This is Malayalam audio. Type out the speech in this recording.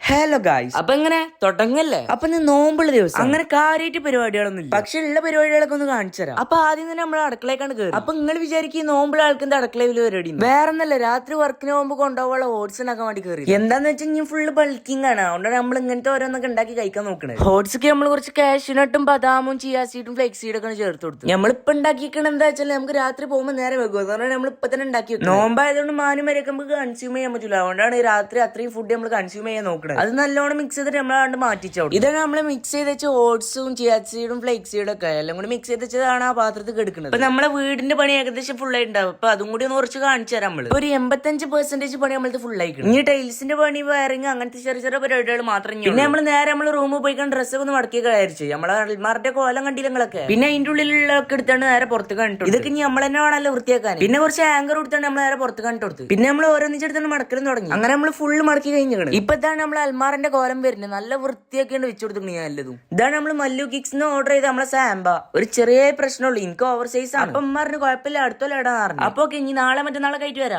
ഹലോ ഗായ്സ്, അപ്പൊ എങ്ങനെ തുടങ്ങല്ലേ? അപ്പൊ ഇന്ന് നോമ്പുള്ള ദിവസം അങ്ങനെ കാര്യമായിട്ട് പരിപാടികളൊന്നും ഇല്ല. പക്ഷെ ഉള്ള പരിപാടികളൊക്കെ ഒന്ന് കാണിച്ചു തരാം. അപ്പൊ ആദ്യം തന്നെ നമ്മൾ അടുക്കളേക്കാണ് കയറി. അപ്പൊ നിങ്ങൾ വിചാരിക്കും നോമ്പുള്ള ആൾക്കെന്താ അടുക്കളയിൽ പരിപാടി? വേറെ ഒന്നല്ല, രാത്രി വർക്കിന് പോകുമ്പോ കൊണ്ടുപോകാനുള്ള ഓട്സ് ഉണ്ടാക്കാൻ വേണ്ടി കയറി. എന്താന്ന് വെച്ചാൽ ഇനി ഫുള്ള് ബൾക്കിംഗ് ആണ്. അതുകൊണ്ടാണ് നമ്മൾ ഇങ്ങനത്തെ ഓരോന്നൊക്കെ ഉണ്ടാക്കി കഴിക്കാൻ നോക്കണത്. ഓട്സ്ക്ക് നമ്മൾ കുറച്ച് കാഷ്യൂനട്ടും ബദാമും ചിയാ സീഡും ഫ്ലെക്സ് സീഡൊക്കെ ചേർത്ത് കൊടുത്തു. നമ്മളിപ്പോ ഉണ്ടാക്കിക്കണ എന്താ വെച്ചാൽ നമുക്ക് രാത്രി പോകുമ്പോൾ നേരെ വെക്കും. അതുകൊണ്ടാണ് നമ്മൾ ഇപ്പൊ തന്നെ ഉണ്ടാക്കി നോമ്പായതുകൊണ്ട് മാനും വരെയൊക്കെ നമുക്ക് കൺസ്യൂം ചെയ്യാൻ പറ്റില്ല. അതുകൊണ്ടാണ് രാത്രി അത്രയും ഫുഡ് നമ്മൾ കൺസ്യൂം ചെയ്യാൻ നോക്കുന്നത്. അത് നല്ലോണം മിക്സ് ചെയ്തിട്ട് നമ്മളാണ്ട് മാറ്റിച്ചോ. ഇതാണ് നമ്മൾ മിക്സ് ചെയ്ത് വെച്ച ഓട്സും ചിയാ സീഡും ഫ്ലെക്സ് സീഡും ഒക്കെ എല്ലാം കൂടി മിക്സ് ചെയ്ത് വെച്ചതാണ് ആ പാത്രത്തിൽ എടുക്കുന്നത്. അപ്പൊ നമ്മളെ വീടിന്റെ പണി ഏകദേശം ഫുൾ ആയിട്ടുണ്ടാവും. അപ്പൊ അതും കൂടി ഒന്ന് കുറച്ച് കാണിച്ചു തരാം. നമ്മള് ഒരു 85% പണി നമ്മളത് ഫുൾ ആയിക്കണം. ഇനി ടൈൽസിന്റെ പണി, വയറിങ്, അങ്ങനത്തെ ചെറിയ ചെറിയ പരിപാടികൾ മാത്രം. പിന്നെ നമ്മൾ നേരെ നമ്മൾ റൂമിൽ പോയിക്കാൻ ഡ്രസ്സൊക്കെ ഒന്ന് മടക്കി കഴിച്ചു. നമ്മളെ അൽമാറിന്റെ കോലം കണ്ടില്ലങ്ങളൊക്കെ. പിന്നെ അതിന്റെ ഉള്ളിലുള്ളൊക്കെ എടുത്താണ് നേരെ പുറത്ത് കണ്ടിട്ടു. ഇതൊക്കെ ഇനി നമ്മൾ തന്നെ വേണമല്ലോ വൃത്തിയാക്കാൻ. പിന്നെ കുറച്ച് ആങ്കർ കൊടുത്താണ് നമ്മൾ നേരെ പുറത്ത് കണ്ടിട്ട് കൊടുത്തു. പിന്നെ നമ്മൾ ഓരോന്നിച്ചെടുത്താണ് മടക്കലും തുടങ്ങി. അങ്ങനെ നമ്മൾ ഫുള്ള് മടക്കി കഴിഞ്ഞു. ഇപ്പൊ ഇതാണ് നമ്മൾ അൽമാറിന്റെ കോലം വരുന്നത്. നല്ല വൃത്തിയൊക്കെയാണ് വെച്ചു കൊടുത്തിട്ടുണ്ട് ഞാൻ നല്ലതും. ഇതാണ് നമ്മൾ മല്ലു കിക്സ് ഓർഡർ ചെയ്ത് നമ്മളെ സാമ്പ. ഒരു ചെറിയ പ്രശ്നമുള്ളൂ, എനിക്ക് ഓവർ സൈസ് ആണ്. അപ്പം പറഞ്ഞ് കുഴപ്പമില്ല, അടുത്തോലെ ഇടാൻ പറഞ്ഞു. അപ്പൊ ഇനി നാളെ മറ്റന്നാളെ കഴിട്ട് വരാം.